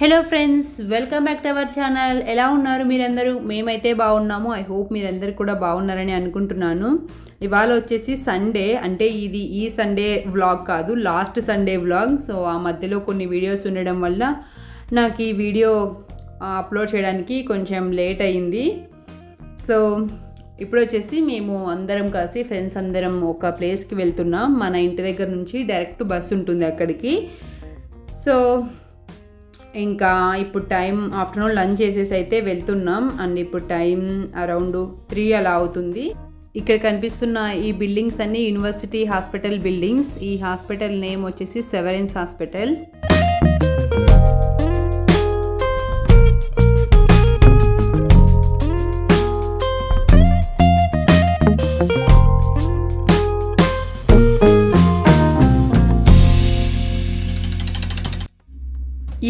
Hello friends, welcome back to our channel. ఎలా ఉన్నారు మీరందరూ? మేమైతే బాగున్నాము. ఐ హోప్ మీరందరూ కూడా బాగున్నారని అనుకుంటున్నాను. ఇవాళ వచ్చేసి సండే, అంటే ఇది ఈ సండే వ్లాగ్ కాదు, లాస్ట్ సండే వ్లాగ్. సో ఆ మధ్యలో కొన్ని వీడియోస్ ఉండడం వల్ల నాకు ఈ వీడియో అప్లోడ్ చేయడానికి కొంచెం లేట్ అయ్యింది. సో ఇప్పుడు వచ్చేసి మేము అందరం కలిసి ఫ్రెండ్స్ అందరం ఒక ప్లేస్కి వెళ్తున్నాం. మన ఇంటి దగ్గర నుంచి డైరెక్ట్ బస్సు ఉంటుంది అక్కడికి. సో ఇంకా ఇప్పుడు టైం ఆఫ్టర్నూన్ లంచ్ చేసేసి అయితే వెళ్తున్నాం. అండ్ ఇప్పుడు టైం అరౌండ్ 3 అలా అవుతుంది. ఇక్కడ కనిపిస్తున్న ఈ బిల్డింగ్స్ అన్నీ యూనివర్సిటీ హాస్పిటల్ బిల్డింగ్స్. ఈ హాస్పిటల్ నేమ్ వచ్చేసి సెవరెన్స్ హాస్పిటల్.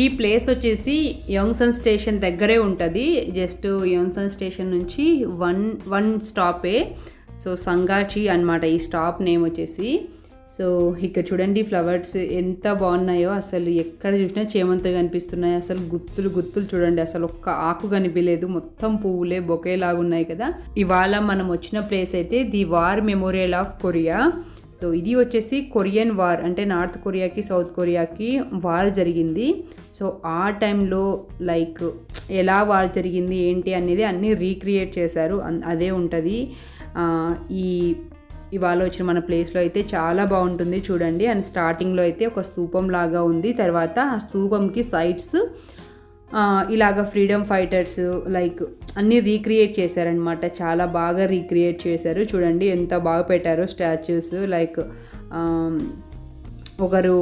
ఈ ప్లేస్ వచ్చేసి యంగ్సన్ స్టేషన్ దగ్గరే ఉంటుంది. జస్ట్ యంగ్సన్ స్టేషన్ నుంచి వన్ స్టాపే. సో సంగాచి అన్నమాట ఈ స్టాప్ నేమ్ వచ్చేసి. సో ఇక్కడ చూడండి ఫ్లవర్స్ ఎంత బాగున్నాయో, అసలు ఎక్కడ చూసినా చేమంతులు కనిపిస్తున్నాయి. అసలు గుత్తులు చూడండి, అసలు ఒక్క ఆకు కనిపించలేదు, మొత్తం పువ్వులే బొకే లాగా ఉన్నాయి కదా. ఇవాళ మనం వచ్చిన ప్లేస్ అయితే the war memorial of Korea. So ఇది వచ్చేసి కొరియన్ వార్, అంటే నార్త్ కొరియాకి సౌత్ కొరియాకి వార్ జరిగింది. సో ఆ టైంలో లైక్ ఎలా వార్ జరిగింది ఏంటి అనేది అన్నీ రీక్రియేట్ చేశారు. అదే ఉంటుంది ఇవాళ వచ్చిన మన ప్లేస్లో అయితే చాలా బాగుంటుంది చూడండి. అండ్ స్టార్టింగ్లో అయితే ఒక స్తూపం లాగా ఉంది. తర్వాత ఆ స్తూపంకి సైడ్స్ ఇలాగ ఫ్రీడమ్ ఫైటర్స్ లైక్ అన్నీ రీక్రియేట్ చేశారనమాట. చాలా బాగా రీక్రియేట్ చేశారు చూడండి, ఎంత బాగా పెట్టారో స్టాచ్యూస్. లైక్ ఒకరు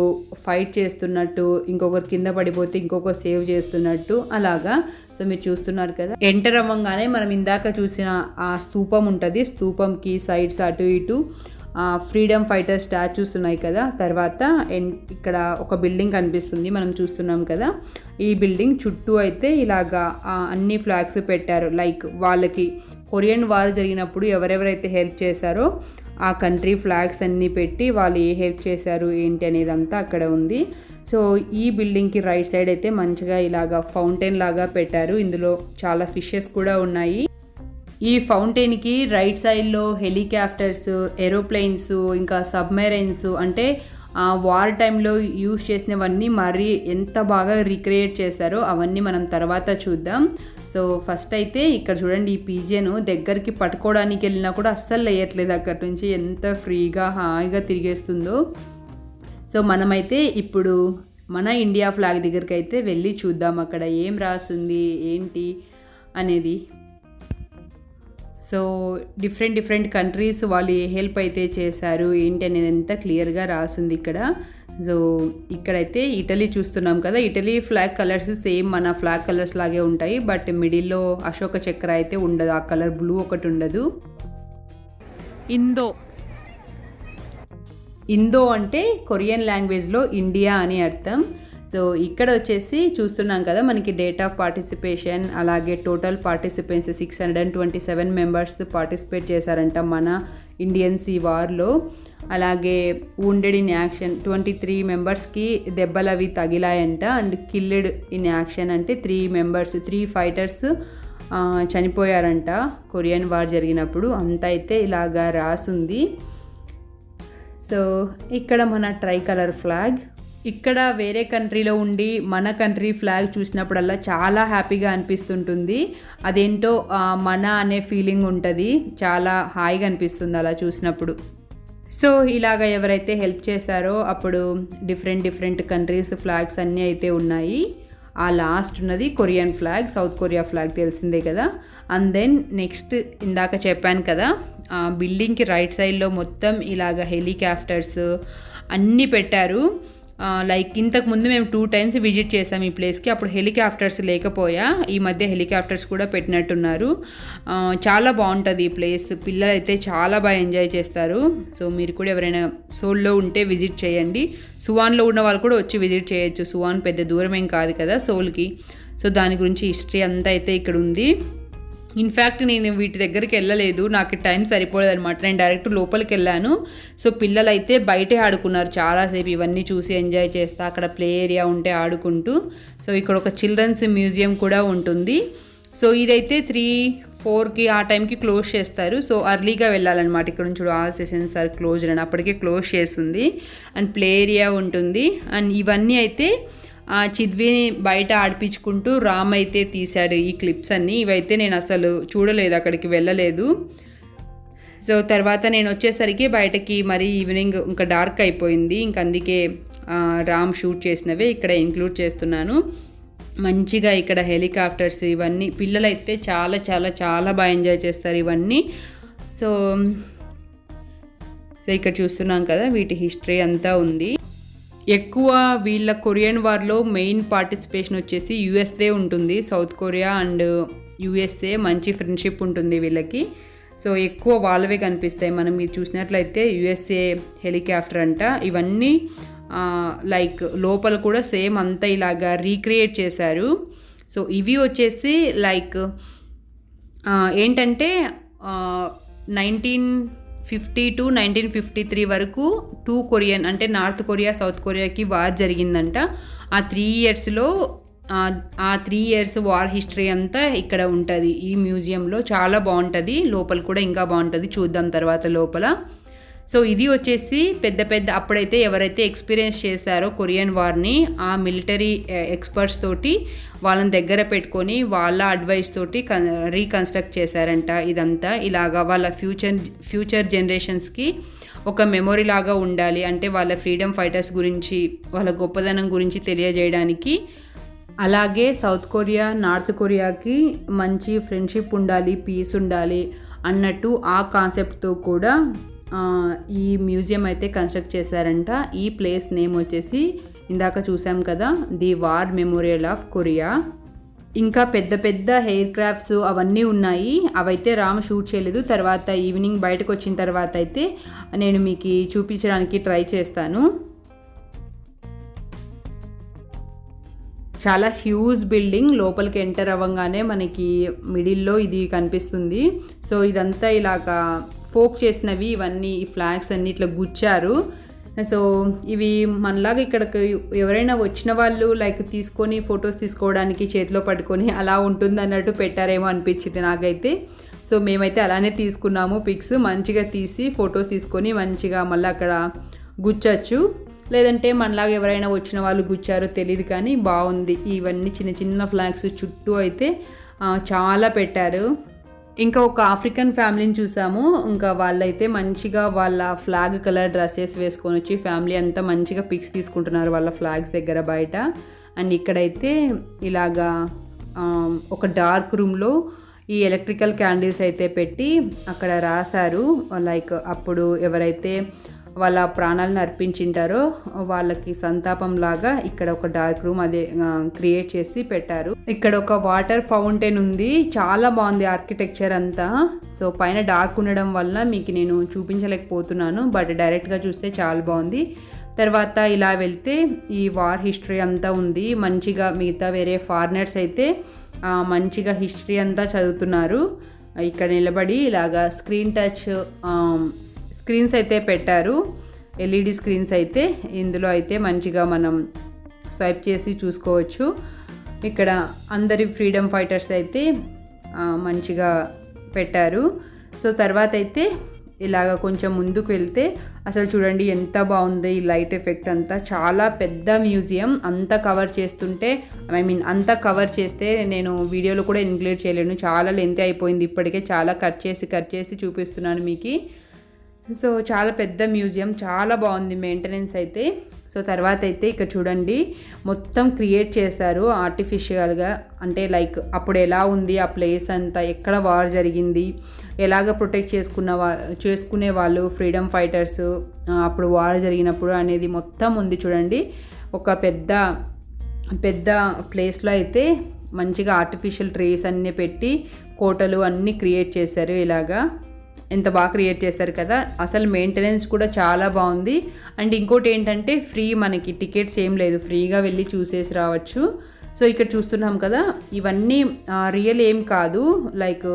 ఫైట్ చేస్తున్నట్టు, ఇంకొకరు కింద పడిపోతే ఇంకొకరు సేవ్ చేస్తున్నట్టు అలాగా. సో మీరు చూస్తున్నారు కదా, ఎంటర్ అవ్వగానే మనం ఇందాక చూసిన ఆ స్తూపం ఉంటుంది. స్తూపంకి సైడ్స్ అటు ఇటు ఫ్రీడమ్ ఫైటర్ స్టాచ్యూస్ ఉన్నాయి కదా. తర్వాత ఇక్కడ ఒక బిల్డింగ్ కనిపిస్తుంది మనం చూస్తున్నాం కదా. ఈ బిల్డింగ్ చుట్టూ అయితే ఇలాగా అన్ని ఫ్లాగ్స్ పెట్టారు. లైక్ వాళ్ళకి కొరియన్ వార్ జరిగినప్పుడు ఎవరెవరైతే హెల్ప్ చేశారో ఆ కంట్రీ ఫ్లాగ్స్ అన్నీ పెట్టి వాళ్ళు ఏ హెల్ప్ చేశారు ఏంటి అనేది అంతా అక్కడ ఉంది. సో ఈ బిల్డింగ్కి రైట్ సైడ్ అయితే మంచిగా ఇలాగా ఫౌంటైన్ లాగా పెట్టారు. ఇందులో చాలా ఫిషెస్ కూడా ఉన్నాయి. ఈ ఫౌంటైన్కి రైట్ సైడ్లో హెలికాప్టర్స్, ఏరోప్లేన్స్, ఇంకా సబ్మెరైన్స్, అంటే వార్ టైంలో యూజ్ చేసినవన్నీ మరీ ఎంత బాగా రీక్రియేట్ చేస్తారో అవన్నీ మనం తర్వాత చూద్దాం. సో ఫస్ట్ అయితే ఇక్కడ చూడండి, ఈ పీజియన్ దగ్గరికి పట్టుకోవడానికి వెళ్ళినా కూడా అస్సలు లేయట్లేదు అక్కడి నుంచి, ఎంత ఫ్రీగా హాయిగా తిరిగేస్తుందో. సో మనమైతే ఇప్పుడు మన ఇండియా ఫ్లాగ్ దగ్గరికి అయితే వెళ్ళి చూద్దాం అక్కడ ఏం రాస్తుంది ఏంటి అనేది. సో డిఫరెంట్ కంట్రీస్ వాళ్ళు ఏ హెల్ప్ అయితే చేశారు ఏంటి అనేది అంతా క్లియర్గా రాసింది ఇక్కడ. సో ఇక్కడైతే ఇటలీ చూస్తున్నాం కదా. ఇటలీ ఫ్లాగ్ కలర్స్ సేమ్ మన ఫ్లాగ్ కలర్స్ లాగే ఉంటాయి, బట్ మిడిల్లో అశోక చక్ర అయితే ఉండదు, ఆ కలర్ బ్లూ ఒకటి ఉండదు. ఇందో అంటే కొరియన్ లాంగ్వేజ్లో ఇండియా అని అర్థం. సో ఇక్కడ వచ్చేసి చూస్తున్నాం కదా, మనకి డేట్ ఆఫ్ పార్టిసిపేషన్, అలాగే టోటల్ పార్టిసిపెంట్స్ 627 మెంబర్స్ పార్టిసిపేట్ చేశారంట మన ఇండియన్స్ ఈ వార్లో. అలాగే వుండెడ్ ఇన్ యాక్షన్ 23 మెంబర్స్కి దెబ్బలు అవి తగిలాయంట. అండ్ కిల్డ్ ఇన్ యాక్షన్ అంటే 3 ఫైటర్స్ చనిపోయారంట కొరియన్ వార్ జరిగినప్పుడు. అంతా అయితే ఇలాగా రాసుంది. సో ఇక్కడ మన ట్రై కలర్ ఫ్లాగ్. ఇక్కడ వేరే కంట్రీలో ఉండి మన కంట్రీ ఫ్లాగ్ చూసినప్పుడల్లా చాలా హ్యాపీగా అనిపిస్తుంటుంది. అదేంటో మన అనే ఫీలింగ్ ఉంటుంది, చాలా హాయిగా అనిపిస్తుంది అలా చూసినప్పుడు. సో ఇలాగ ఎవరైతే హెల్ప్ చేశారో అప్పుడు డిఫరెంట్ కంట్రీస్ ఫ్లాగ్స్ అన్నీ అయితే ఉన్నాయి. ఆ లాస్ట్ ఉన్నది Korean flag, south Korea flag తెలిసిందే కదా. అండ్ దెన్ నెక్స్ట్ ఇందాక చెప్పాను కదా, బిల్డింగ్కి రైట్ సైడ్లో మొత్తం ఇలాగ హెలికాప్టర్స్ అన్నీ పెట్టారు. లైక్ ఇంతకు ముందు మేము 2 times విజిట్ చేసాం ఈ ప్లేస్కి, అప్పుడు హెలికాప్టర్స్ లేకపోయా. ఈ మధ్య హెలికాప్టర్స్ కూడా పెట్టినట్టున్నారు. చాలా బాగుంటుంది ఈ ప్లేస్, పిల్లలు అయితే చాలా బాగా ఎంజాయ్ చేస్తారు. సో మీరు కూడా ఎవరైనా సోల్లో ఉంటే విజిట్ చేయండి. సువాన్లో ఉన్న వాళ్ళు కూడా వచ్చి విజిట్ చేయొచ్చు, సువాన్ పెద్ద దూరం ఏం కాదు కదా సోల్కి. సో దాని గురించి హిస్టరీ అంతా అయితే ఇక్కడ ఉంది. ఇన్ఫ్యాక్ట్ నేను వీటి దగ్గరికి వెళ్ళలేదు, నాకు టైం సరిపోలేదు అనమాట. నేను డైరెక్ట్ లోపలికి వెళ్ళాను. సో పిల్లలు అయితే బయటే ఆడుకున్నారు చాలాసేపు, ఇవన్నీ చూసి ఎంజాయ్ చేస్తా, అక్కడ ప్లే ఏరియా ఉంటే ఆడుకుంటూ. సో ఇక్కడ ఒక చిల్డ్రన్స్ మ్యూజియం కూడా ఉంటుంది. సో ఇదైతే 3-4కి ఆ టైంకి క్లోజ్ చేస్తారు. సో అర్లీగా వెళ్ళాలన్నమాట. ఇక్కడ నుంచి ఆల్ సెషన్స్ ఆర్ క్లోజ్డ్ అని అప్పటికే క్లోజ్ చేస్తుంది. అండ్ ప్లే ఏరియా ఉంటుంది. అండ్ ఇవన్నీ అయితే చిద్విని బయట ఆడిపించుకుంటూ రామ్ అయితే తీశాడు ఈ క్లిప్స్ అన్నీ. ఇవైతే నేను అసలు చూడలేదు, అక్కడికి వెళ్ళలేదు. సో తర్వాత నేను వచ్చేసరికి బయటకి మరి ఈవినింగ్ ఇంకా డార్క్ అయిపోయింది. ఇంక అందుకే రామ్ షూట్ చేసినవే ఇక్కడ ఇంక్లూడ్ చేస్తున్నాను. మంచిగా ఇక్కడ హెలికాప్టర్స్ ఇవన్నీ పిల్లలైతే చాలా చాలా చాలా బాగా ఎంజాయ్ చేస్తారు ఇవన్నీ. సో ఇక్కడ చూస్తున్నాం కదా, వీటి హిస్టరీ అంతా ఉంది. ఎక్కువ వీళ్ళ కొరియన్ వార్లో మెయిన్ పార్టిసిపేషన్ వచ్చేసి యూఎస్ఏ ఉంటుంది. సౌత్ కొరియా అండ్ యూఎస్ఏ మంచి ఫ్రెండ్షిప్ ఉంటుంది వీళ్ళకి. సో ఎక్కువ వాళ్ళవే కనిపిస్తాయి. మనం మీరు చూసినట్లయితే యూఎస్ఏ హెలికాప్టర్ అంట. ఇవన్నీ లైక్ లోపల కూడా సేమ్ అంతా ఇలాగా రీక్రియేట్ చేశారు. సో ఇవి వచ్చేసి లైక్ ఏంటంటే 1950 to 1953 వరకు 2 కొరియన్ అంటే నార్త్ కొరియా సౌత్ కొరియాకి వార్ జరిగిందంట. ఆ 3 ఇయర్స్లో ఆ 3 ఇయర్స్ వార్ హిస్టరీ అంతా ఇక్కడ ఉంటుంది ఈ మ్యూజియంలో. చాలా బాగుంటుంది. లోపల కూడా ఇంకా బాగుంటుంది, చూద్దాం తర్వాత లోపల. సో ఇది వచ్చేసి పెద్ద పెద్ద అప్పుడైతే ఎవరైతే ఎక్స్పీరియన్స్ చేశారో కొరియన్ వార్ని, ఆ మిలిటరీ ఎక్స్పర్ట్స్ తోటి వాళ్ళని దగ్గర పెట్టుకొని వాళ్ళ అడ్వైస్ తోటి రీకన్స్ట్రక్ట్ చేశారంట ఇదంతా. ఇలాగా వాళ్ళ ఫ్యూచర్ జనరేషన్స్కి ఒక మెమొరీ లాగా ఉండాలి, అంటే వాళ్ళ ఫ్రీడమ్ ఫైటర్స్ గురించి వాళ్ళ గొప్పదనం గురించి తెలియజేయడానికి. అలాగే సౌత్ కొరియా నార్త్ కొరియాకి మంచి ఫ్రెండ్షిప్ ఉండాలి, పీస్ ఉండాలి అన్నట్టు ఆ కాన్సెప్ట్తో కూడా ఈ మ్యూజియం అయితే కన్స్ట్రక్ట్ చేశారంట. ఈ ప్లేస్ నేమ్ వచ్చేసి ఇందాక చూసాం కదా, the war memorial of Korea. ఇంకా పెద్ద పెద్ద హెయిర్ క్రాఫ్ట్స్ అవన్నీ ఉన్నాయి. అవైతే రామ్ షూట్ చేయలేదు. తర్వాత ఈవినింగ్ బయటకు వచ్చిన తర్వాత అయితే నేను మీకు చూపించడానికి ట్రై చేస్తాను. చాలా హ్యూజ్ బిల్డింగ్. లోపలికి ఎంటర్ అవ్వగానే మనకి మిడిల్లో ఇది కనిపిస్తుంది. సో ఇదంతా ఇలాగా ఫోక్ చేసినవి, ఇవన్నీ ఈ ఫ్లాగ్స్ అన్నీ ఇట్లా గుచ్చారు. సో ఇవి మనలాగా ఇక్కడికి ఎవరైనా వచ్చిన వాళ్ళు లైక్ తీసుకొని ఫొటోస్ తీసుకోవడానికి చేతిలో పట్టుకొని అలా ఉంటుంది అన్నట్టు పెట్టారేమో అనిపించింది నాకైతే. సో మేమైతే అలానే తీసుకున్నాము పిక్స్. మంచిగా తీసి ఫొటోస్ తీసుకొని మంచిగా మళ్ళీ అక్కడ గుచ్చచ్చు. లేదంటే మనలాగా ఎవరైనా వచ్చిన వాళ్ళు గుచ్చారో తెలియదు, కానీ బాగుంది. ఇవన్నీ చిన్న చిన్న ఫ్లాగ్స్ చుట్టూ అయితే చాలా పెట్టారు. ఇంకా ఒక ఆఫ్రికన్ ఫ్యామిలీని చూసాము. ఇంకా వాళ్ళైతే మంచిగా వాళ్ళ ఫ్లాగ్ కలర్ డ్రెస్సెస్ వేసుకొని వచ్చి ఫ్యామిలీ అంతా మంచిగా పిక్స్ తీసుకుంటున్నారు వాళ్ళ ఫ్లాగ్స్ దగ్గర బయట. అండ్ ఇక్కడైతే ఇలాగా ఒక డార్క్ రూమ్లో ఈ ఎలక్ట్రికల్ క్యాండిల్స్ అయితే పెట్టి అక్కడ రాశారు, లైక్ అప్పుడు ఎవరైతే వాళ్ళ ప్రాణాలను అర్పించింటారో వాళ్ళకి సంతాపం లాగా ఇక్కడ ఒక డార్క్ రూమ్ అదే క్రియేట్ చేసి పెట్టారు. ఇక్కడ ఒక వాటర్ ఫౌంటైన్ ఉంది. చాలా బాగుంది ఆర్కిటెక్చర్ అంతా. సో పైన డార్క్ ఉండడం వల్ల మీకు నేను చూపించలేకపోతున్నాను, బట్ డైరెక్ట్గా చూస్తే చాలా బాగుంది. తర్వాత ఇలా వెళ్తే ఈ వార్ హిస్టరీ అంతా ఉంది. మంచిగా మిగతా వేరే ఫారినర్స్ అయితే మంచిగా హిస్టరీ అంతా చదువుతున్నారు. ఇక్కడ నిలబడి ఇలాగా స్క్రీన్స్ అయితే పెట్టారు, ఎల్ఈడి స్క్రీన్స్ అయితే. ఇందులో అయితే మంచిగా మనం స్వైప్ చేసి చూసుకోవచ్చు. ఇక్కడ అందరి ఫ్రీడమ్ ఫైటర్స్ అయితే మంచిగా పెట్టారు. సో తర్వాత అయితే ఇలాగ కొంచెం ముందుకు వెళ్తే అసలు చూడండి ఎంత బాగుంది ఈ లైట్ ఎఫెక్ట్ అంతా. చాలా పెద్ద మ్యూజియం. అంతా కవర్ చేస్తుంటే అంతా కవర్ చేస్తే నేను వీడియోలో కూడా ఇంక్లూడ్ చేయలేను, చాలా లెంత్ అయిపోయింది ఇప్పటికే. చాలా కట్ చేసి చూపిస్తున్నాను మీకు. సో చాలా పెద్ద మ్యూజియం, చాలా బాగుంది మెయింటెనెన్స్ అయితే. సో తర్వాత అయితే ఇక్కడ చూడండి మొత్తం క్రియేట్ చేస్తారు ఆర్టిఫిషియల్గా, అంటే లైక్ అప్పుడు ఎలా ఉంది ఆ ప్లేస్ అంతా, ఎక్కడ వార్ జరిగింది, ఎలాగ ప్రొటెక్ట్ చేసుకునే వాళ్ళు ఫ్రీడమ్ ఫైటర్స్ అప్పుడు వార్ జరిగినప్పుడు అనేది మొత్తం ఉంది చూడండి. ఒక పెద్ద ప్లేస్లో అయితే మంచిగా ఆర్టిఫిషియల్ ట్రీస్ అన్నీ పెట్టి కోటలు అన్నీ క్రియేట్ చేశారు. ఇలాగా ఎంత బాగా క్రియేట్ చేశారు కదా. అసలు మెయింటెనెన్స్ కూడా చాలా బాగుంది. అండ్ ఇంకోటి ఏంటంటే ఫ్రీ, మనకి టికెట్స్ ఏం లేదు, ఫ్రీగా వెళ్ళి చూసేసి రావచ్చు. సో ఇక్కడ చూస్తున్నాం కదా, ఇవన్నీ రియల్ ఏం కాదు, లైక్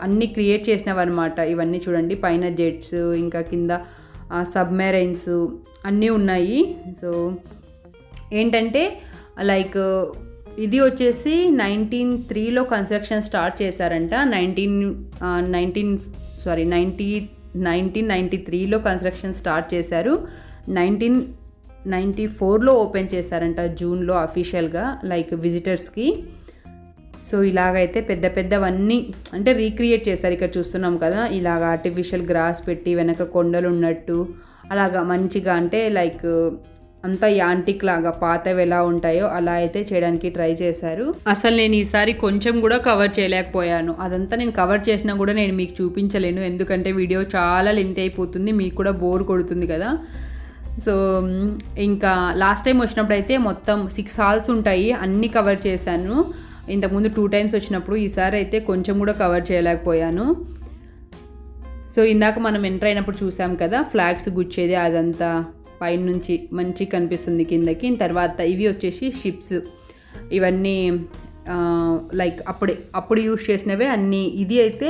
అన్నీ క్రియేట్ చేసినవి అనమాట. ఇవన్నీ చూడండి, పైన జెట్స్, ఇంకా కింద సబ్మెరైన్స్ అన్నీ ఉన్నాయి. సో ఏంటంటే లైక్ ఇది వచ్చేసి 1903లో కన్స్ట్రక్షన్ స్టార్ట్ చేశారంట. 1993లో కన్స్ట్రక్షన్ స్టార్ట్ చేశారు. 1994లో ఓపెన్ చేశారంట, జూన్లో అఫీషియల్గా, లైక్ విజిటర్స్కి. సో ఇలాగైతే పెద్ద పెద్దవన్నీ అంటే రీక్రియేట్ చేస్తారు. ఇక్కడ చూస్తున్నాం కదా, ఇలాగ ఆర్టిఫిషియల్ గ్రాస్ పెట్టి వెనక కొండలు ఉన్నట్టు అలాగా మంచిగా, అంటే లైక్ అంతా యాంటిక్ లాగా పాతవి ఎలా ఉంటాయో అలా అయితే చేయడానికి ట్రై చేశారు. అసలు నేను ఈసారి కొంచెం కూడా కవర్ చేయలేకపోయాను. అదంతా నేను కవర్ చేసినా కూడా నేను మీకు చూపించలేను, ఎందుకంటే వీడియో చాలా లెంత్ అయిపోతుంది, మీకు కూడా బోర్ కొడుతుంది కదా. సో ఇంకా లాస్ట్ టైం వచ్చినప్పుడు అయితే మొత్తం 6 హాల్స్ ఉంటాయి, అన్నీ కవర్ చేశాను. ఇంతకుముందు 2 టైమ్స్ వచ్చినప్పుడు, ఈసారి అయితే కొంచెం కూడా కవర్ చేయలేకపోయాను. సో ఇందాక మనం ఎంటర్ అయినప్పుడు చూసాం కదా, ఫ్లాగ్స్ గుచ్చేది, అదంతా పైన నుంచి మంచి కనిపిస్తుంది కిందకి. తర్వాత ఇవి వచ్చేసి షిప్స్, ఇవన్నీ లైక్ అప్పుడు యూజ్ చేసినవే అన్నీ. ఇది అయితే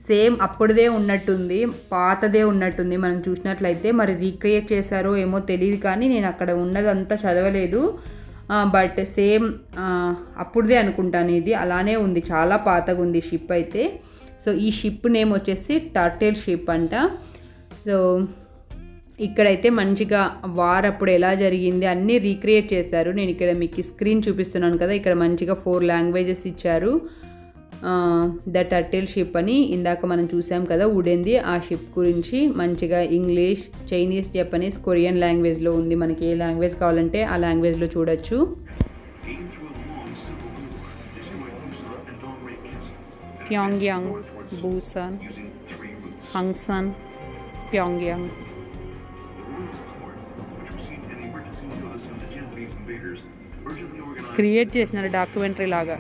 సేమ్ అప్పుడుదే ఉన్నట్టుంది, పాతదే ఉన్నట్టుంది మనం చూసినట్లయితే. మరి రీక్రియేట్ చేశారో ఏమో తెలియదు, కానీ నేను అక్కడ ఉన్నదంతా చదవలేదు, బట్ సేమ్ అప్పుడుదే అనుకుంటాను. ఇది అలానే ఉంది, చాలా పాతగా ఉంది షిప్ అయితే. సో ఈ షిప్ నేమ్ వచ్చేసి టర్టిల్ షిప్ అంట. సో ఇక్కడైతే మంచిగా వార్ అప్పుడు ఎలా జరిగింది అన్నీ రీక్రియేట్ చేశారు. నేను ఇక్కడ మీకు స్క్రీన్ చూపిస్తున్నాను కదా, ఇక్కడ మంచిగా 4 లాంగ్వేజెస్ ఇచ్చారు. ద టర్టిల్ షిప్ అని ఇందాక మనం చూసాం కదా వుడెన్ది, ఆ షిప్ గురించి మంచిగా ఇంగ్లీష్, చైనీస్, జపనీస్, కొరియన్ లాంగ్వేజ్లో ఉంది. మనకి ఏ లాంగ్వేజ్ కావాలంటే ఆ లాంగ్వేజ్లో చూడొచ్చు. ప్యాంగ్యాంగ్, బూసాన్, హంగ్సాన్, ప్యాంగ్యాంగ్. క్రియేట్ చేసిన డాక్యుమెంటరీ లాగా.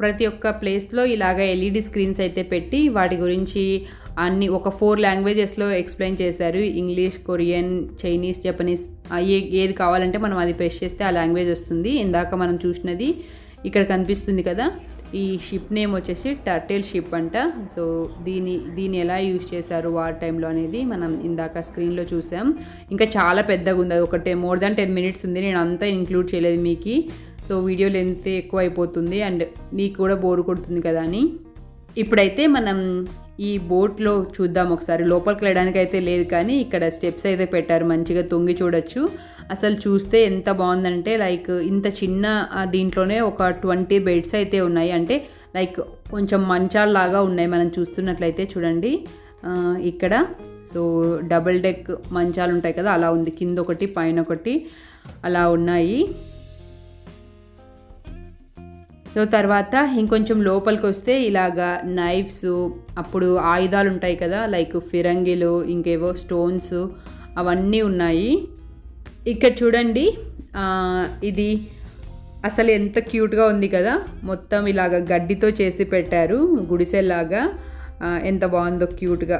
ప్రతి ఒక్క ప్లేస్లో ఇలాగ ఎల్ఈడి స్క్రీన్స్ అయితే పెట్టి వాటి గురించి అన్ని ఒక 4 లాంగ్వేజెస్లో ఎక్స్ప్లెయిన్ చేశారు. ఇంగ్లీష్, కొరియన్, చైనీస్, జపనీస్, ఏది కావాలంటే మనం అది ప్రెస్ చేస్తే ఆ లాంగ్వేజ్ వస్తుంది. ఇందాక మనం చూసినది ఇక్కడ కనిపిస్తుంది కదా, ఈ షిప్ నేమ్ వచ్చేసి టర్టిల్ షిప్ అంట. సో దీన్ని ఎలా యూజ్ చేశారు వార్ టైంలో అనేది మనం ఇందాక స్క్రీన్లో చూసాం. ఇంకా చాలా పెద్దగా ఉంది, అది ఒకటే మోర్ దాన్ 10 minutes ఉంది. నేను అంతా ఇంక్లూడ్ చేయలేదు మీకు, సో వీడియో లెంత్ ఎక్కువ అయిపోతుంది అండ్ మీకు కూడా బోర్ కొడుతుంది కదా అని. ఇప్పుడైతే మనం ఈ బోట్లో చూద్దాం ఒకసారి. లోపలికి వెళ్ళడానికి అయితే లేదు, కానీ ఇక్కడ స్టెప్స్ అయితే పెట్టారు, మంచిగా తొంగి చూడొచ్చు. అసలు చూస్తే ఎంత బాగుందంటే లైక్ ఇంత చిన్న దీంట్లోనే ఒక 20 బెడ్స్ అయితే ఉన్నాయి, అంటే లైక్ కొంచెం మంచాల్లాగా ఉన్నాయి మనం చూస్తున్నట్లయితే. చూడండి ఇక్కడ, సో డబుల్ డెక్ మంచాలు ఉంటాయి కదా, అలా ఉంది, కింద ఒకటి పైన ఒకటి అలా ఉన్నాయి. సో తర్వాత ఇంకొంచెం లోపలికి వస్తే ఇలాగా నైఫ్స్, అప్పుడు ఆయుధాలు ఉంటాయి కదా, లైక్ ఫిరంగిలు, ఇంకేవో స్టోన్స్, అవన్నీ ఉన్నాయి. ఇక్కడ చూడండి, ఇది అసలు ఎంత క్యూట్గా ఉంది కదా, మొత్తం ఇలాగ గడ్డితో చేసి పెట్టారు గుడిసెల్లాగా, ఎంత బాగుందో క్యూట్గా.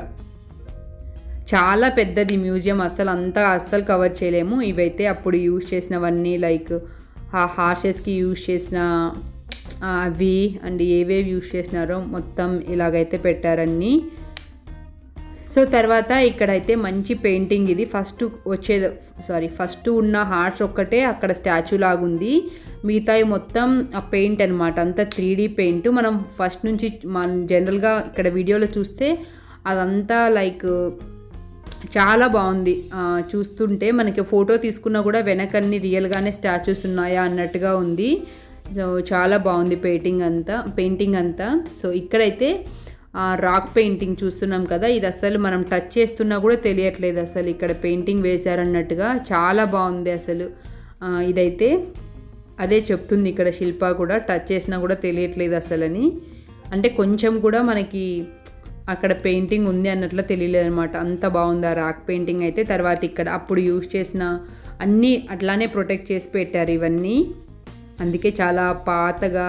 చాలా పెద్దది మ్యూజియం, అస్సలు కవర్ చేయలేము. ఇవైతే అప్పుడు యూజ్ చేసినవన్నీ, లైక్ ఆ హార్సెస్కి యూజ్ చేసిన అవి అండ్ ఏవేవి యూజ్ చేసినారో మొత్తం ఇలాగైతే పెట్టారన్నీ. సో తర్వాత ఇక్కడైతే మంచి పెయింటింగ్, ఇది ఫస్ట్ ఉన్న హార్ట్స్ ఒక్కటే అక్కడ స్టాచ్యూ లాగుంది, మిగతాయి మొత్తం ఆ పెయింట్ అనమాట, అంతా 3D పెయింట్. మనం ఫస్ట్ నుంచి జనరల్గా ఇక్కడ వీడియోలో చూస్తే అదంతా లైక్ చాలా బాగుంది. చూస్తుంటే మనకి ఫోటో తీసుకున్నా కూడా వెనకన్ని రియల్గానే స్టాచ్యూస్ ఉన్నాయా అన్నట్టుగా ఉంది. సో చాలా బాగుంది పెయింటింగ్ అంతా. సో ఇక్కడైతే రాక్ పెయింటింగ్ చూస్తున్నాం కదా, ఇది అసలు మనం టచ్ చేస్తున్నా కూడా తెలియట్లేదు, అసలు ఇక్కడ పెయింటింగ్ వేశారన్నట్టుగా చాలా బాగుంది అసలు. ఇదైతే అదే చెప్తుంది ఇక్కడ శిల్ప కూడా, టచ్ చేసినా కూడా తెలియట్లేదు అసలని, అంటే కొంచెం కూడా మనకి అక్కడ పెయింటింగ్ ఉంది అన్నట్లు తెలియలేదు అనమాట, అంత బాగుంది ఆ రాక్ పెయింటింగ్ అయితే. తర్వాత ఇక్కడ అప్పుడు యూజ్ చేసిన అన్నీ అట్లానే ప్రొటెక్ట్ చేసి పెట్టారు ఇవన్నీ, అందుకే చాలా పాతగా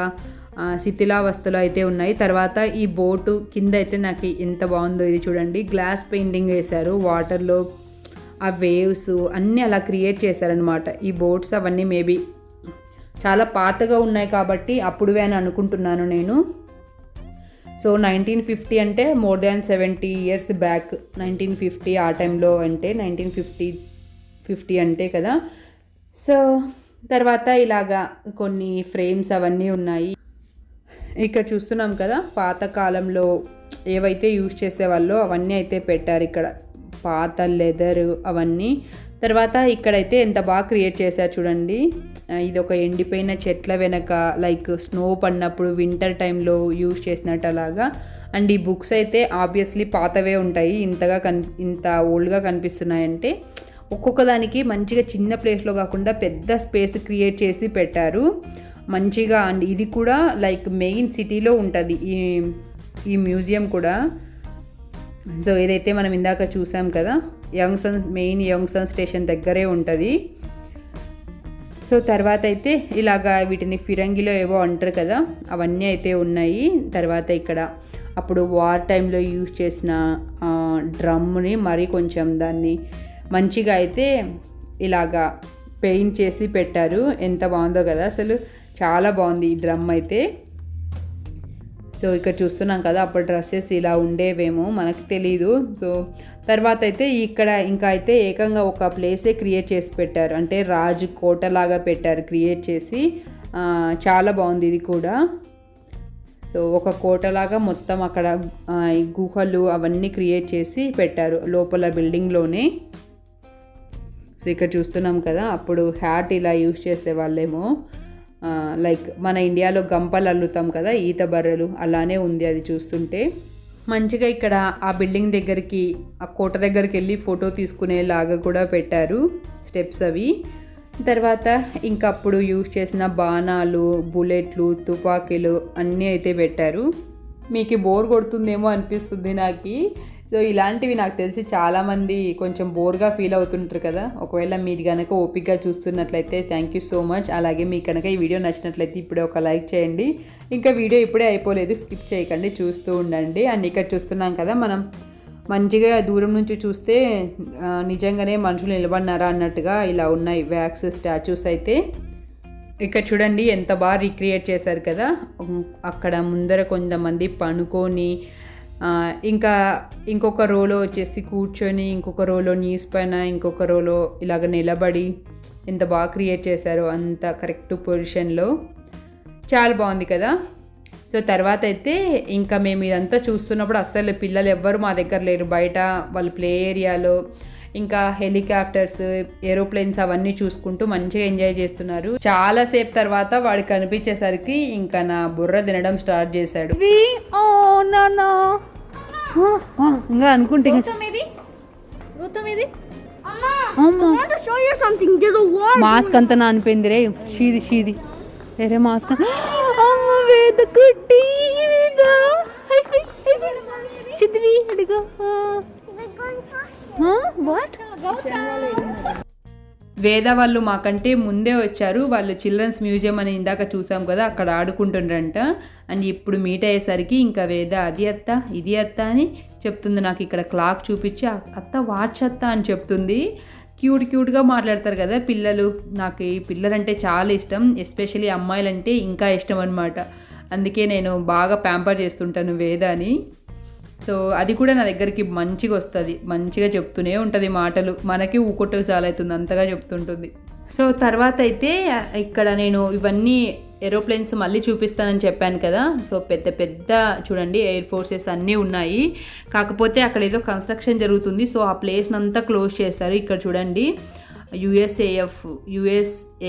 శిథిలావస్థలు అయితే ఉన్నాయి. తర్వాత ఈ బోటు కింద అయితే నాకు ఎంత బాగుందో ఇది చూడండి, గ్లాస్ పెయింటింగ్ వేశారు, వాటర్లో ఆ వేవ్స్ అన్నీ అలా క్రియేట్ చేశారనమాట. ఈ బోట్స్ అవన్నీ మేబీ చాలా పాతగా ఉన్నాయి కాబట్టి అప్పుడువే అని అనుకుంటున్నాను నేను. సో 1950 అంటే మోర్ దాన్ 70 years బ్యాక్, 1950 ఆ టైంలో అంటే 1950 అంటే కదా. సో తర్వాత ఇలాగా కొన్ని ఫ్రేమ్స్ అవన్నీ ఉన్నాయి. ఇక్కడ చూస్తున్నాం కదా, పాతకాలంలో ఏవైతే యూజ్ చేసేవాళ్ళో అవన్నీ అయితే పెట్టారు ఇక్కడ, పాత లెదర్ అవన్నీ. తర్వాత ఇక్కడైతే ఎంత బాగా క్రియేట్ చేశారు చూడండి, ఇది ఒక ఎండిపోయిన చెట్ల వెనక లైక్ స్నో పడినప్పుడు వింటర్ టైంలో యూజ్ చేసినట్టు అలాగా. అండ్ ఈ బుక్స్ అయితే ఆబ్వియస్లీ పాతవే ఉంటాయి, ఇంత ఓల్డ్గా కనిపిస్తున్నాయంటే ఒక్కొక్క దానికి మంచిగా చిన్న ప్లేస్లో కాకుండా పెద్ద స్పేస్ క్రియేట్ చేసి పెట్టారు మంచిగా. అండ్ ఇది కూడా లైక్ మెయిన్ సిటీలో ఉంటుంది ఈ మ్యూజియం కూడా. సో ఏదైతే మనం ఇందాక చూసాం కదా, మెయిన్ యంగ్సన్ స్టేషన్ దగ్గరే ఉంటుంది. సో తర్వాత అయితే ఇలాగా వీటిని ఫిరంగిలో ఏవో అంటారు కదా, అవన్నీ అయితే ఉన్నాయి. తర్వాత ఇక్కడ అప్పుడు వార్ టైంలో యూజ్ చేసిన డ్రమ్ని మరి కొంచెం దాన్ని మంచిగా అయితే ఇలాగా పెయింట్ చేసి పెట్టారు. ఎంత బాగుందో కదా, అసలు చాలా బాగుంది ఈ డ్రమ్ అయితే. సో ఇక్కడ చూస్తున్నాం కదా, అప్పుడు డ్రెస్సెస్ ఇలా ఉండేవేమో మనకు తెలీదు. సో తర్వాత అయితే ఇక్కడ ఇంకా అయితే ఏకంగా ఒక ప్లేసే క్రియేట్ చేసి పెట్టారు, అంటే రాజు కోటలాగా పెట్టారు క్రియేట్ చేసి. చాలా బాగుంది ఇది కూడా. సో ఒక కోటలాగా మొత్తం అక్కడ గుహలు అవన్నీ క్రియేట్ చేసి పెట్టారు లోపల బిల్డింగ్లోనే. సో ఇక్కడ చూస్తున్నాం కదా, అప్పుడు హ్యాట్ ఇలా యూజ్ చేసేవాళ్ళేమో, లైక్ మన ఇండియాలో గంపలు అల్లుతాం కదా ఈత బర్రెలు, అలానే ఉంది అది చూస్తుంటే. మంచిగా ఇక్కడ ఆ బిల్డింగ్ దగ్గరికి, ఆ కోట దగ్గరికి వెళ్ళి ఫోటో తీసుకునేలాగా కూడా పెట్టారు స్టెప్స్ అవి. తర్వాత ఇంకా అప్పుడు యూజ్ చేసిన బాణాలు, బుల్లెట్లు, తుపాకీలు అన్నీ అయితే పెట్టారు. మీకు బోర్ కొడుతుందేమో అనిపిస్తుంది నాకు. సో ఇలాంటివి నాకు తెలిసి చాలామంది కొంచెం బోర్గా ఫీల్ అవుతుంటారు కదా. ఒకవేళ మీరు కనుక ఓపికగా చూస్తున్నట్లయితే థ్యాంక్ యూ సో మచ్. అలాగే మీకు కనుక ఈ వీడియో నచ్చినట్లయితే ఇప్పుడే ఒక లైక్ చేయండి. ఇంకా వీడియో ఇప్పుడే అయిపోలేదు, స్కిప్ చేయకండి, చూస్తూ ఉండండి. అండ్ ఇక్కడ చూస్తున్నాం కదా, మనం మంచిగా దూరం నుంచి చూస్తే నిజంగానే మనుషులు నిలబడినారా అన్నట్టుగా ఇలా ఉన్నాయి వ్యాక్స్ స్టాచ్యూస్ అయితే. ఇక్కడ చూడండి ఎంత బాగా రీక్రియేట్ చేశారు కదా. అక్కడ ముందర కొంతమంది పనుకొని, ఇంకా ఇంకొక రోలో వచ్చేసి కూర్చొని, ఇంకొక రోలో నీస్ పైన, ఇంకొక రోలో ఇలాగ నిలబడి ఎంత బాగా క్రియేట్ చేశారో, అంత కరెక్ట్ పొజిషన్లో. చాలా బాగుంది కదా. సో తర్వాత అయితే ఇంకా మేము ఇదంతా చూస్తున్నప్పుడు అస్సలు పిల్లలు ఎవ్వరు మా దగ్గర లేరు, బయట వాళ్ళు ప్లే ఏరియాలో ఇంకా హెలికాప్టర్స్, ఏరోప్లేన్స్ అవన్నీ చూసుకుంటూ మంచిగా ఎంజాయ్ చేస్తున్నారు. చాలాసేపు తర్వాత వాడికి కనిపించేసరికి ఇంకా నా బుర్ర తినడం స్టార్ట్ చేశాడు. ఇంకా అనుకుంటే మాస్క్ అంతా నానిపోయింది రే, షీది వేరే మాస్క్. అమ్మ వేద కుట్టి వేద వాళ్ళు మాకంటే ముందే వచ్చారు. వాళ్ళు చిల్డ్రన్స్ మ్యూజియం అని ఇందాక చూసాం కదా, అక్కడ ఆడుకుంటుండ్రంట. అండ్ ఇప్పుడు మీట్ అయ్యేసరికి ఇంకా వేద అది అత్త ఇది అత్త అని చెప్తుంది. నాకు ఇక్కడ క్లాక్ చూపించి అత్త వాచ్ అత్త అని చెప్తుంది. క్యూట్గా మాట్లాడతారు కదా పిల్లలు. నాకు ఈ పిల్లలంటే చాలా ఇష్టం, ఎస్పెషలీ అమ్మాయిలంటే ఇంకా ఇష్టం అనమాట. అందుకే నేను బాగా ప్యాంపర్ చేస్తుంటాను వేదాని. సో అది కూడా నా దగ్గరికి మంచిగా వస్తుంది, మంచిగా చెప్తూనే ఉంటుంది మాటలు. మనకి ఊకొట్టకు చాలా అవుతుంది, అంతగా చెప్తుంటుంది. సో తర్వాత అయితే ఇక్కడ నేను ఇవన్నీ ఏరోప్లేన్స్ మళ్ళీ చూపిస్తానని చెప్పాను కదా. సో పెద్ద చూడండి ఎయిర్ ఫోర్సెస్ అన్నీ ఉన్నాయి. కాకపోతే అక్కడ ఏదో కన్స్ట్రక్షన్ జరుగుతుంది, సో ఆ ప్లేస్ని అంతా క్లోజ్ చేశారు. ఇక్కడ చూడండి యుఎస్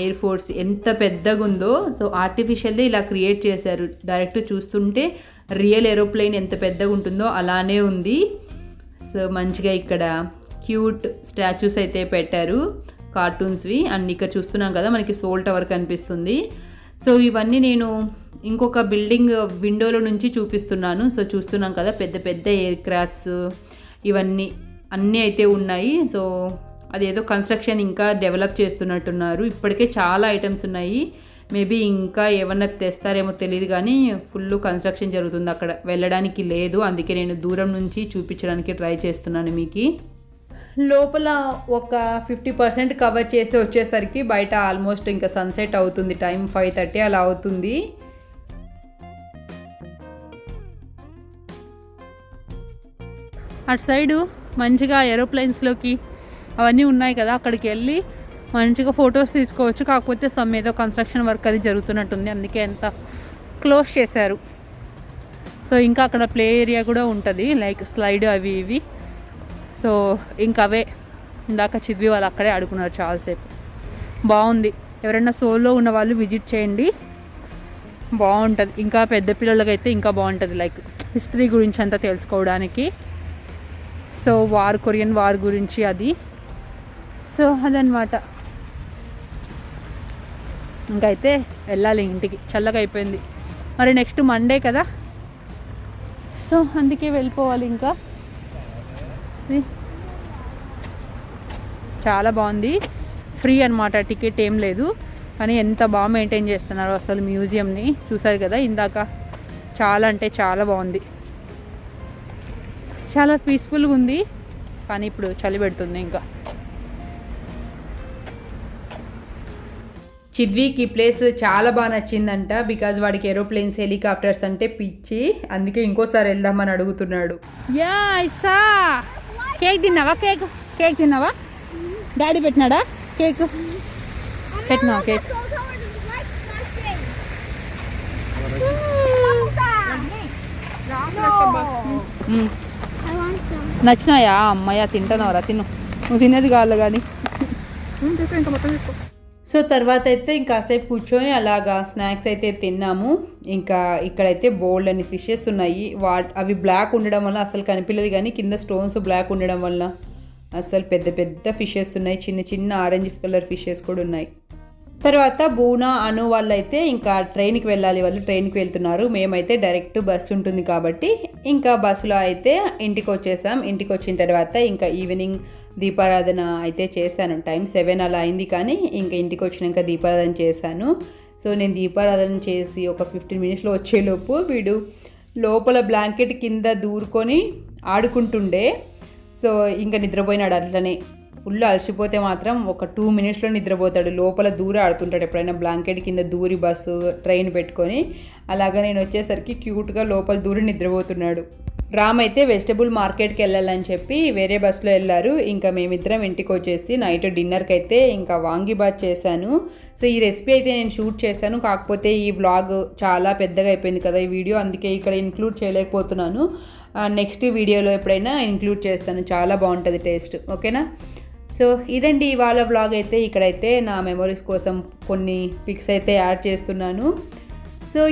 ఎయిర్ ఫోర్స్ ఎంత పెద్దగా ఉందో. సో ఆర్టిఫిషియల్లీ ఇలా క్రియేట్ చేశారు. డైరెక్ట్ చూస్తుంటే రియల్ ఏరోప్లేన్ ఎంత పెద్దగా ఉంటుందో అలానే ఉంది. సో మంచిగా ఇక్కడ క్యూట్ స్టాచ్యూస్ అయితే పెట్టారు, కార్టూన్స్వి. అండ్ ఇక్కడ చూస్తున్నాం కదా మనకి సోల్ టవర్ కనిపిస్తుంది. సో ఇవన్నీ నేను ఇంకొక బిల్డింగ్ విండోలో నుంచి చూపిస్తున్నాను. సో చూస్తున్నాం కదా పెద్ద ఎయిర్ క్రాఫ్ట్స్ ఇవన్నీ అన్నీ అయితే ఉన్నాయి. సో అదేదో కన్స్ట్రక్షన్ ఇంకా డెవలప్ చేస్తున్నట్టున్నారు. ఇప్పటికే చాలా ఐటమ్స్ ఉన్నాయి, మేబీ ఇంకా ఏమన్నా తెస్తారేమో తెలియదు, కానీ ఫుల్ కన్స్ట్రక్షన్ జరుగుతుంది అక్కడ, వెళ్ళడానికి లేదు. అందుకే నేను దూరం నుంచి చూపించడానికి ట్రై చేస్తున్నాను మీకు. లోపల ఒక 50% కవర్ చేసి వచ్చేసరికి బయట ఆల్మోస్ట్ ఇంకా సన్సెట్ అవుతుంది. టైం 5:30 అలా అవుతుంది. అటు సైడు మంచిగా ఏరోప్లేన్స్లోకి అవన్నీ ఉన్నాయి కదా, అక్కడికి వెళ్ళి మంచిగా ఫొటోస్ తీసుకోవచ్చు. కాకపోతే సమ్ ఏదో కన్స్ట్రక్షన్ వర్క్ అది జరుగుతున్నట్టుంది, అందుకే ఎంత క్లోజ్ చేశారు. సో ఇంకా అక్కడ ప్లే ఏరియా కూడా ఉంటుంది, లైక్ స్లైడ్ అవి ఇవి. సో ఇంకా అవే ఇందాక చిద్వి వాళ్ళు అక్కడే ఆడుకున్నారు చాలాసేపు. బాగుంది, ఎవరైనా సోలో ఉన్న వాళ్ళు విజిట్ చేయండి, బాగుంటుంది. ఇంకా పెద్ద పిల్లలకైతే ఇంకా బాగుంటుంది, లైక్ హిస్టరీ గురించి అంతా తెలుసుకోవడానికి. సో కొరియన్ వార్ గురించి అది. సో అదనమాట. ఇంకైతే వెళ్ళాలి ఇంటికి, చల్లగా అయిపోయింది. మరి నెక్స్ట్ మండే కదా, సో అందుకే వెళ్ళిపోవాలి. ఇంకా చాలా బాగుంది, ఫ్రీ అనమాట, టికెట్ ఏం లేదు. కానీ ఎంత బాగా మెయింటైన్ చేస్తున్నారు అసలు మ్యూజియంని, చూసారు కదా ఇందాక. చాలా అంటే చాలా బాగుంది, చాలా పీస్ఫుల్గా ఉంది. కానీ ఇప్పుడు చలి పెడుతుంది. ఇంకా చిద్వికి ప్లేస్ చాలా బాగా నచ్చిందంట, బికాజ్ వాడికి ఏరోప్లేన్స్ హెలికాప్టర్స్ అంటే పిచ్చి, అందుకే ఇంకోసారి వెళ్దామని అడుగుతున్నాడు. యా ఐసా కేక్ తిన్నావా? కేక్ తిన్నావా? డాడీ పెట్టినాడా కేక్? పెట్టినావా కేక్? నచ్చినాయా? అమ్మాయ తింటానవరా, తిను, నువ్వు తినేది కావాలి కానీ. సో తర్వాత అయితే ఇంకాసేపు కూర్చొని అలాగా స్నాక్స్ అయితే తిన్నాము. ఇంకా ఇక్కడైతే బోల్డ్ అని ఫిషెస్ ఉన్నాయి. అవి బ్లాక్ ఉండడం వల్ల అసలు కనిపించలేదు, కానీ కింద స్టోన్స్ బ్లాక్ ఉండడం వల్ల అసలు పెద్ద పెద్ద ఫిషెస్ ఉన్నాయి, చిన్న చిన్న ఆరెంజ్ కలర్ ఫిషెస్ కూడా ఉన్నాయి. తర్వాత బూనా అను వాళ్ళు అయితే ఇంకా ట్రైన్కి వెళ్ళాలి, వాళ్ళు ట్రైన్కి వెళ్తున్నారు. మేమైతే డైరెక్ట్ బస్సు ఉంటుంది కాబట్టి ఇంకా బస్సులో అయితే ఇంటికి వచ్చేసాం. ఇంటికి వచ్చిన తర్వాత ఇంకా ఈవినింగ్ దీపారాధన అయితే చేశాను. టైం 7 అలా అయింది, కానీ ఇంకా ఇంటికి వచ్చినాక దీపారాధన చేశాను. సో నేను దీపారాధన చేసి ఒక 15 మినిట్స్లో వచ్చేలోపు వీడు లోపల బ్లాంకెట్ కింద దూరుకొని ఆడుకుంటుండే. సో ఇంకా నిద్రపోయినాడు అట్లనే. ఫుల్ అలసిపోతే మాత్రం ఒక 2 మినిట్స్లో నిద్రపోతాడు. లోపల దూరి ఆడుతుంటాడు ఎప్పుడైనా బ్లాంకెట్ కింద దూరి బస్సు ట్రైన్ పెట్టుకొని. అలాగా నేను వచ్చేసరికి క్యూట్గా లోపల దూరి నిద్రపోతున్నాడు. రామ్ అయితే వెజిటబుల్ మార్కెట్కి వెళ్ళాలని చెప్పి వేరే బస్సులో వెళ్ళారు. ఇంకా మేమిద్దరం ఇంటికి వచ్చేసి నైట్ డిన్నర్కి అయితే ఇంకా వాంగిబాత్ చేశాను. సో ఈ రెసిపీ అయితే నేను షూట్ చేశాను, కాకపోతే ఈ వ్లాగ్ చాలా పెద్దగా అయిపోయింది కదా ఈ వీడియో, అందుకే ఇక్కడ ఇంక్లూడ్ చేయలేకపోతున్నాను. నెక్స్ట్ వీడియోలో ఎప్పుడైనా ఇంక్లూడ్ చేస్తాను, చాలా బాగుంటుంది టేస్ట్. ఓకేనా? సో ఇదండి ఇవాళ వ్లాగ్ అయితే. ఇక్కడైతే నా మెమరీస్ కోసం కొన్ని పిక్స్ అయితే యాడ్ చేస్తున్నాను. సో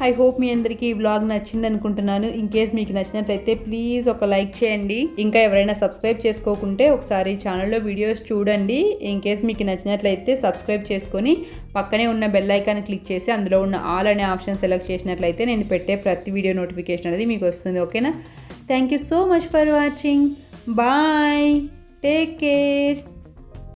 ఐ హోప్ మీ అందరికీ ఈ వ్లాగ్ నచ్చింది అనుకుంటున్నాను. ఇన్ కేస్ మీకు నచ్చినట్లయితే ప్లీజ్ ఒక లైక్ చేయండి. ఇంకా ఎవరైనా సబ్స్క్రైబ్ చేసుకోకుంటే ఒకసారి ఛానల్లో వీడియోస్ చూడండి. ఇన్ కేస్ మీకు నచ్చినట్లయితే సబ్స్క్రైబ్ చేసుకొని పక్కనే ఉన్న బెల్ ఐకాన్ క్లిక్ చేసి అందులో ఉన్న ఆల్ అనే ఆప్షన్ సెలెక్ట్ చేసినట్లయితే నేను పెట్టే ప్రతి వీడియో నోటిఫికేషన్ అనేది మీకు వస్తుంది. ఓకేనా? Thank you so much for watching. Bye, take care.